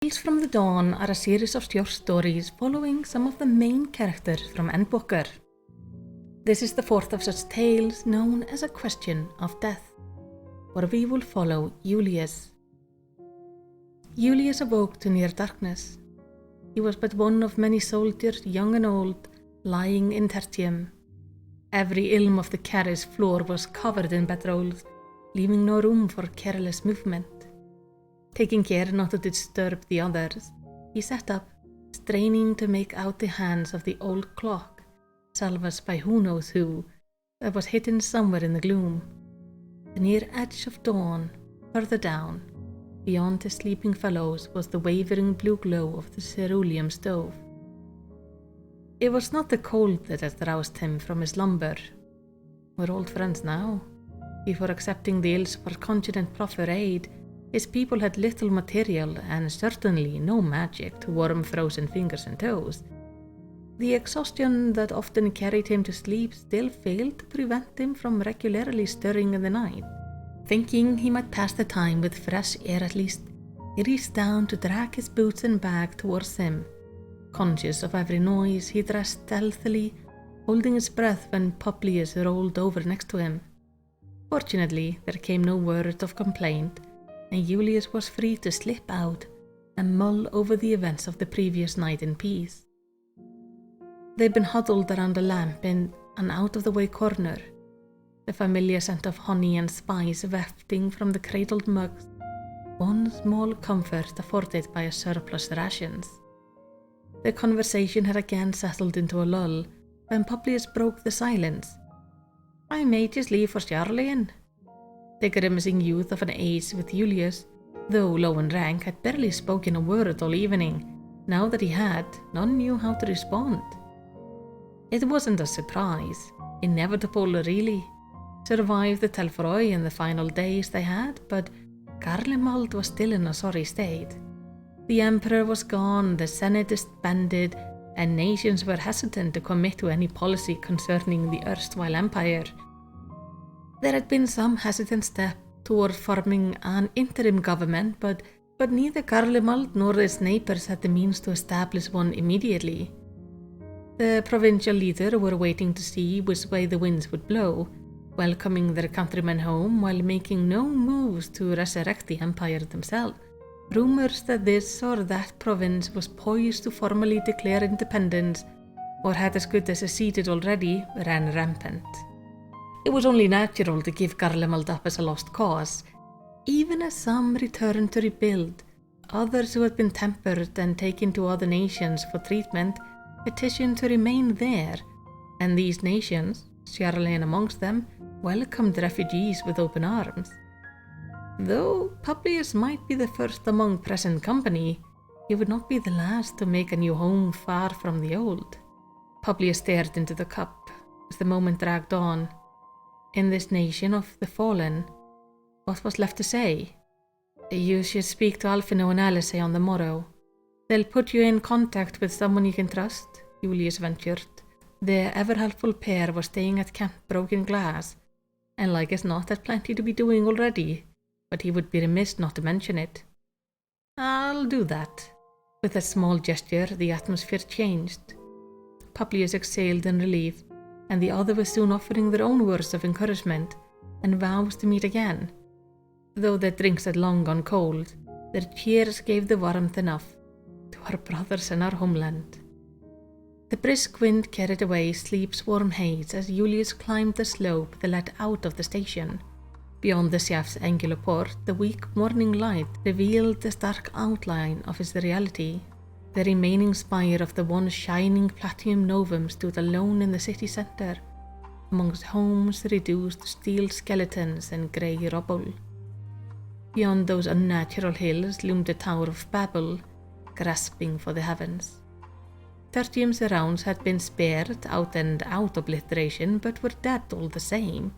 Tales from the Dawn are a series of short stories following some of the main characters from Endwalker. This is the fourth of such tales known as A Question of Death, where we will follow Julius. Julius awoke to near darkness. He was but one of many soldiers, young and old, lying in tertium. Every ilm of the carriage floor was covered in bedrolls, leaving no room for careless movement. Taking care not to disturb the others, he sat up, straining to make out the hands of the old clock, salvaged by who knows who, that was hidden somewhere in the gloom. The near edge of dawn, further down, beyond the sleeping fellows, was the wavering blue glow of the cerulean stove. It was not the cold that had roused him from his slumber. We're old friends now. Before accepting the ills of our continent proffered aid, his people had little material and certainly no magic to warm frozen fingers and toes. The exhaustion that often carried him to sleep still failed to prevent him from regularly stirring in the night. Thinking he might pass the time with fresh air at least, he reached down to drag his boots and bag towards him. Conscious of every noise, he dressed stealthily, holding his breath when Publius rolled over next to him. Fortunately, there came no word of complaint, and Julius was free to slip out and mull over the events of the previous night in peace. They'd been huddled around a lamp in an out-of-the-way corner, the familiar scent of honey and spice wafting from the cradled mugs, one small comfort afforded by a surplus rations. The conversation had again settled into a lull when Publius broke the silence. "I may just leave for Charlian." The grimacing youth of an age with Julius, though low in rank, had barely spoken a word all evening. Now that he had, none knew how to respond. It wasn't a surprise, inevitable really. Survived the Telfroy in the final days they had, but Garlemald was still in a sorry state. The Emperor was gone, the Senate disbanded, and nations were hesitant to commit to any policy concerning the erstwhile empire. There had been some hesitant step toward forming an interim government, but neither Garlemald nor its neighbors had the means to establish one immediately. The provincial leaders were waiting to see which way the winds would blow, welcoming their countrymen home while making no moves to resurrect the empire themselves. Rumors that this or that province was poised to formally declare independence, or had as good as seceded already, ran rampant. It was only natural to give Garlemald up as a lost cause. Even as some returned to rebuild, others who had been tempered and taken to other nations for treatment petitioned to remain there, and these nations, Charlian amongst them, welcomed refugees with open arms. Though Publius might be the first among present company, he would not be the last to make a new home far from the old. Publius stared into the cup as the moment dragged on. In this nation of the fallen, what was left to say? "You should speak to Alfino and Alice on the morrow. They'll put you in contact with someone you can trust," Julius ventured. The ever-helpful pair was staying at Camp Broken Glass, and like as not had plenty to be doing already, but he would be remiss not to mention it. "I'll do that." With a small gesture, the atmosphere changed. Publius exhaled in relief, and the other was soon offering their own words of encouragement and vows to meet again. Though their drinks had long gone cold, their cheers gave the warmth enough to our brothers in our homeland. The brisk wind carried away sleep's warm haze as Julius climbed the slope that led out of the station. Beyond the chef's angular port, the weak morning light revealed the stark outline of his reality. The remaining spire of the once shining platinum novum stood alone in the city centre, amongst homes reduced to steel skeletons and grey rubble. Beyond those unnatural hills loomed the Tower of Babel, grasping for the heavens. Tertium's rounds had been spared out-and-out obliteration, but were dead all the same.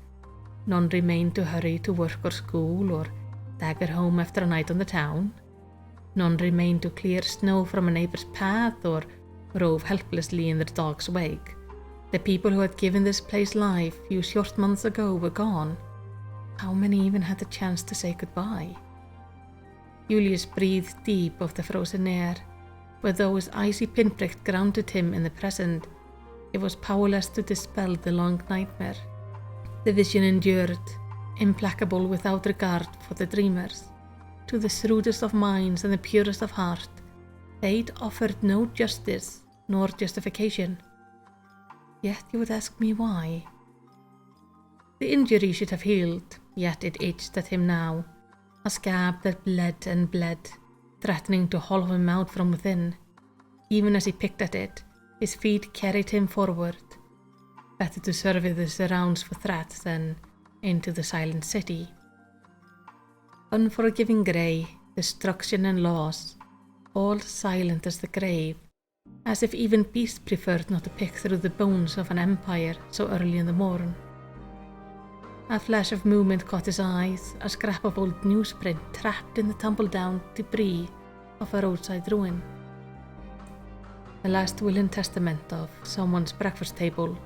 None remained to hurry to work or school, or dagger home after a night on the town. None remained to clear snow from a neighbor's path or rove helplessly in their dog's wake. The people who had given this place life few short months ago were gone. How many even had the chance to say goodbye? Julius breathed deep of the frozen air, but though his icy pinprick grounded him in the present, it was powerless to dispel the long nightmare. The vision endured, implacable without regard for the dreamers. To the shrewdest of minds and the purest of heart, fate offered no justice nor justification. Yet you would ask me why? The injury should have healed, yet it itched at him now, a scab that bled and bled, threatening to hollow him out from within. Even as he picked at it, his feet carried him forward. Better to survey the surrounds for threats than into the silent city. Unforgiving grey, destruction and loss, all silent as the grave, as if even beasts preferred not to pick through the bones of an empire so early in the morn. A flash of movement caught his eyes, a scrap of old newsprint trapped in the tumble-down debris of a roadside ruin. The last will and testament of someone's breakfast table.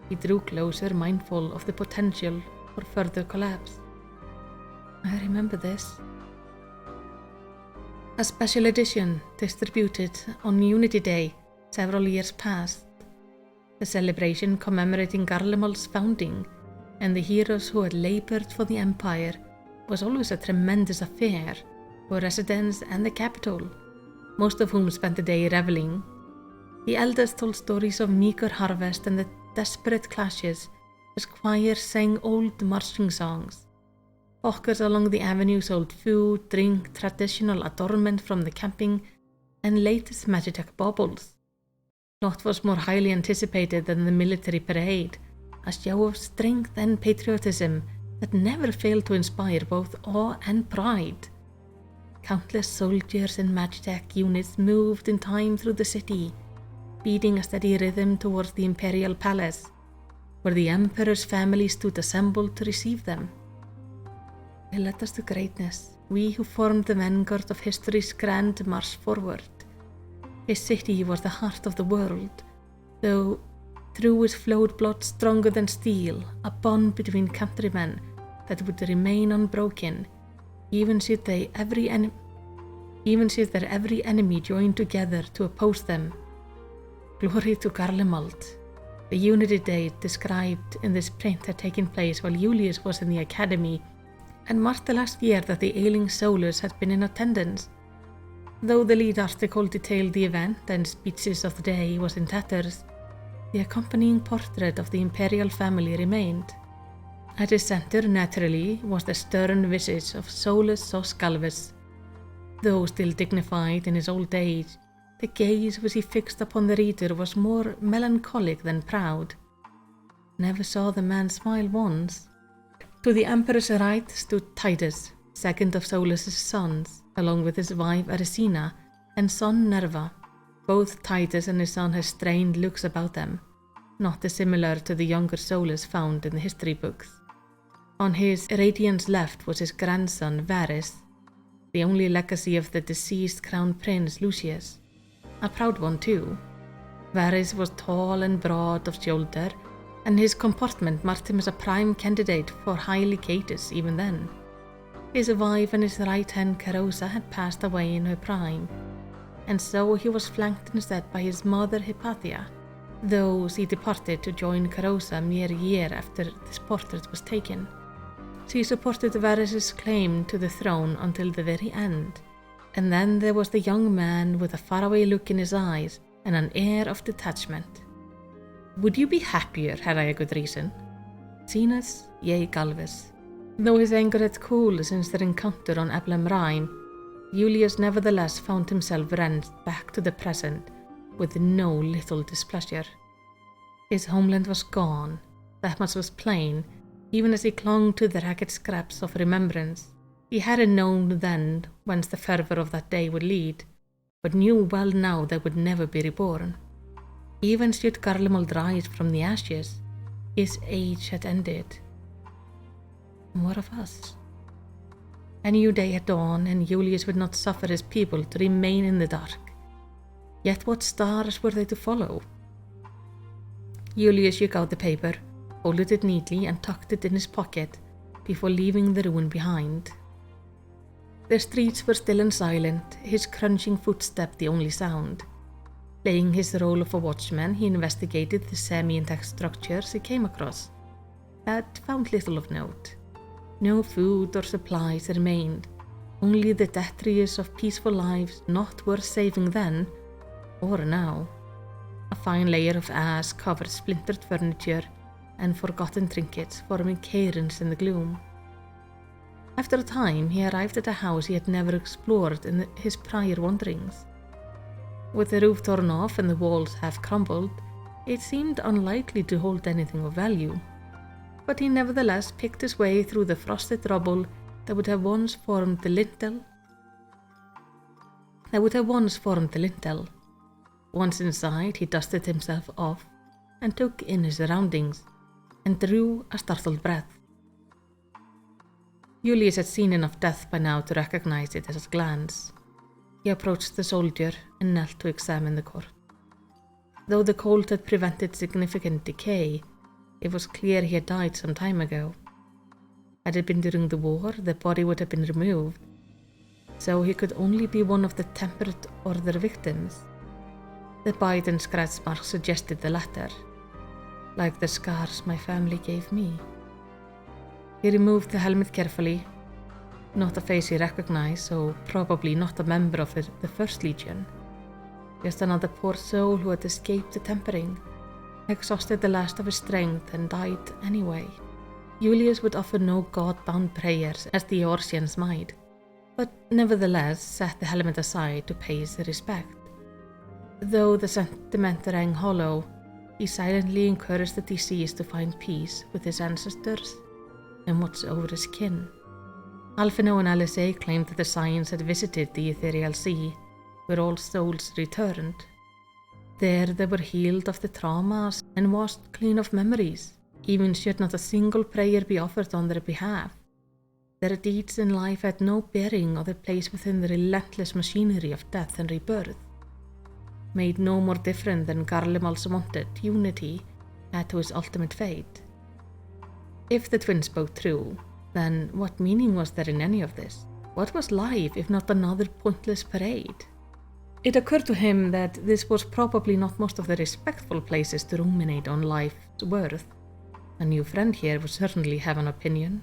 He drew closer, mindful of the potential for further collapse. I remember this. A special edition distributed on Unity Day several years past. The celebration commemorating Garlemald's founding and the heroes who had labored for the Empire was always a tremendous affair for residents and the capital, most of whom spent the day reveling. The elders told stories of meager harvest and the desperate clashes as choirs sang old marching songs. Hawkers along the avenue sold food, drink, traditional adornment from the camping, and latest Magitech baubles. Naught was more highly anticipated than the military parade, a show of strength and patriotism that never failed to inspire both awe and pride. Countless soldiers and Magitech units moved in time through the city, beating a steady rhythm towards the Imperial Palace, where the Emperor's family stood assembled to receive them. They led us to greatness, we who formed the vanguard of history's grand march forward. His city was the heart of the world, though through it flowed blood stronger than steel, a bond between countrymen that would remain unbroken, even should their every enemy join together to oppose them. Glory to Garlemald. The Unity Day described in this print had taken place while Julius was in the academy, and marked the last year that the ailing Solus had been in attendance. Though the lead article detailed the event and speeches of the day was in tatters, the accompanying portrait of the imperial family remained. At its center, naturally, was the stern visage of Solus Soscalvus. Though still dignified in his old age, the gaze which he fixed upon the reader was more melancholic than proud. Never saw the man smile once. To the Emperor's right stood Titus, second of Solus's sons, along with his wife Aresina and son Nerva. Both Titus and his son had strained looks about them, not dissimilar to the younger Solus found in the history books. On his radiant's left was his grandson Varys, the only legacy of the deceased crown prince Lucius. A proud one too. Varys was tall and broad of shoulder, and his comportment marked him as a prime candidate for high legatus even then. His wife and his right-hand Carosa had passed away in her prime, and so he was flanked instead by his mother Hypatia, though she departed to join Carosa mere year after this portrait was taken. She supported Varys' claim to the throne until the very end, and then there was the young man with a faraway look in his eyes and an air of detachment. Would you be happier had I a good reason? Sinus, yea Galvus. Though his anger had cooled since their encounter on Eblem Rime, Julius nevertheless found himself wrenched back to the present with no little displeasure. His homeland was gone, that much was plain, even as he clung to the ragged scraps of remembrance. He hadn't known then whence the fervor of that day would lead, but knew well now they would never be reborn. Even should Garlemald rise from the ashes, his age had ended. And what of us? A new day had dawned, and Julius would not suffer his people to remain in the dark. Yet what stars were they to follow? Julius shook out the paper, folded it neatly, and tucked it in his pocket before leaving the ruin behind. The streets were still and silent, his crunching footstep the only sound. Playing his role of a watchman, he investigated the semi-intact structures he came across, but found little of note. No food or supplies remained, only the detritus of peaceful lives not worth saving then or now. A fine layer of ash covered splintered furniture and forgotten trinkets, forming cairns in the gloom. After a time, he arrived at a house he had never explored in his prior wanderings. With the roof torn off and the walls half crumbled, it seemed unlikely to hold anything of value, but he nevertheless picked his way through the frosted rubble that would have once formed the lintel. Once inside, he dusted himself off and took in his surroundings, and drew a startled breath. Julius had seen enough death by now to recognize it at a glance. He approached the soldier and knelt to examine the corpse. Though the cold had prevented significant decay, it was clear he had died some time ago. Had it been during the war, the body would have been removed, so he could only be one of the temperate order victims. The bite and scratch marks suggested the latter, like the scars my family gave me. He removed the helmet carefully. Not a face he recognized, so probably not a member of the First Legion. Just another poor soul who had escaped the tempering, exhausted the last of his strength, and died anyway. Julius would offer no god-bound prayers as the Eorzeans might, but nevertheless set the helmet aside to pay his respect. Though the sentiment rang hollow, he silently encouraged the deceased to find peace with his ancestors and watch over his kin. Alphino and Alice claimed that the Scions had visited the Ethereal Sea, where all souls returned. There they were healed of the traumas and washed clean of memories, even should not a single prayer be offered on their behalf. Their deeds in life had no bearing or their place within the relentless machinery of death and rebirth, made no more different than Garlemald's wanted unity had to his ultimate fate. If the twins spoke true, then what meaning was there in any of this? What was life if not another pointless parade? It occurred to him that this was probably not most of the respectful places to ruminate on life's worth. A new friend here would certainly have an opinion.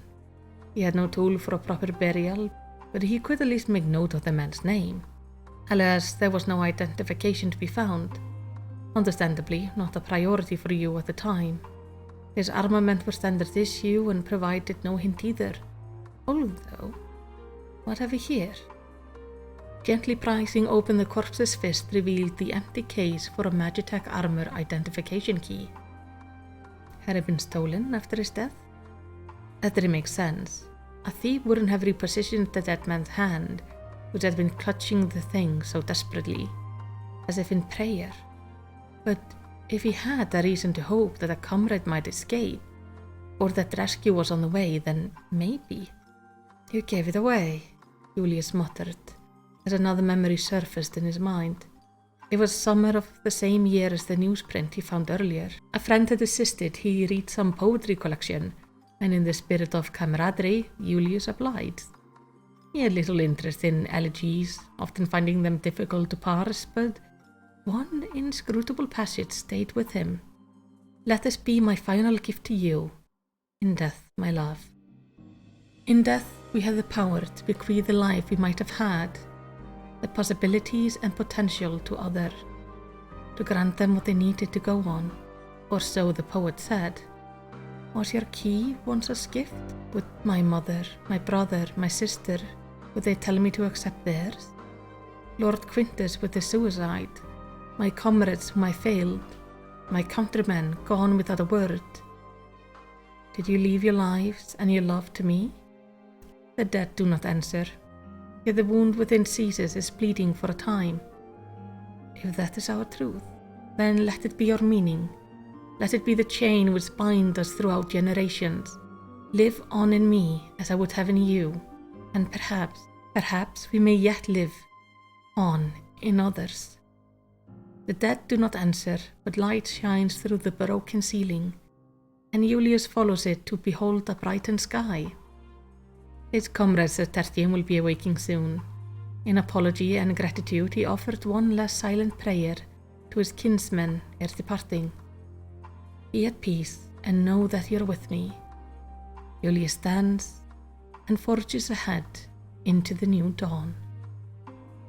He had no tool for a proper burial, but he could at least make note of the man's name. Alas, there was no identification to be found. Understandably, not a priority for you at the time. His armament was standard issue and provided no hint either. Although, what have we here? Gently prizing open the corpse's fist revealed the empty case for a Magitech armor identification key. Had it been stolen after his death? That didn't make sense. A thief wouldn't have repositioned the dead man's hand, which had been clutching the thing so desperately, as if in prayer. But if he had a reason to hope that a comrade might escape, or that rescue was on the way, then maybe. You gave it away, Julius muttered, as another memory surfaced in his mind. It was summer of the same year as the newsprint he found earlier. A friend had insisted he read some poetry collection, and in the spirit of camaraderie, Julius obliged. He had little interest in elegies, often finding them difficult to parse, but one inscrutable passage stayed with him. Let this be my final gift to you. In death, my love. In death, we have the power to bequeath the life we might have had, the possibilities and potential to others, to grant them what they needed to go on, or so the poet said. Was your key once a gift? Would my mother, my brother, my sister, would they tell me to accept theirs? Lord Quintus with the suicide, my comrades whom I failed, my countrymen gone without a word. Did you leave your lives and your love to me? The dead do not answer, yet the wound within ceases its bleeding for a time. If that is our truth, then let it be our meaning. Let it be the chain which binds us throughout generations. Live on in me as I would have in you, and perhaps we may yet live on in others. The dead do not answer, but light shines through the broken ceiling, and Julius follows it to behold a brightened sky. His comrades at Tertium will be awaking soon. In apology and gratitude, he offered one last silent prayer to his kinsmen ere departing. Be at peace and know that you're with me. Julius stands and forges ahead into the new dawn.